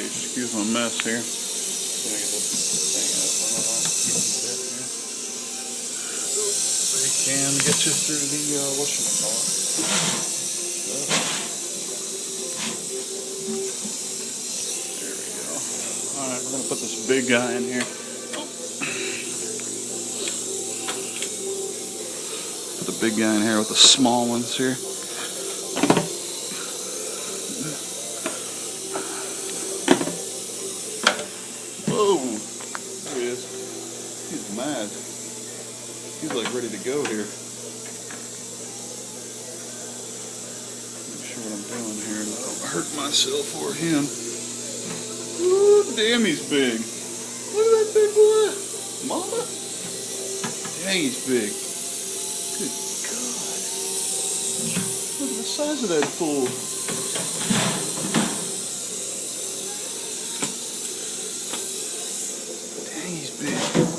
Excuse my mess here. They can get you through the whatchamacallit. There we go. Alright, we're gonna put this big guy in here. Put the big guy in here with the small ones here. Whoa! There he is. He's mad. He's like ready to go here. Make sure what I'm doing here and I don't hurt myself or him. Ooh, damn, he's big. Look at that big boy. Mama? Dang, he's big. Good God. Look at the size of that fool. Dang, he's big.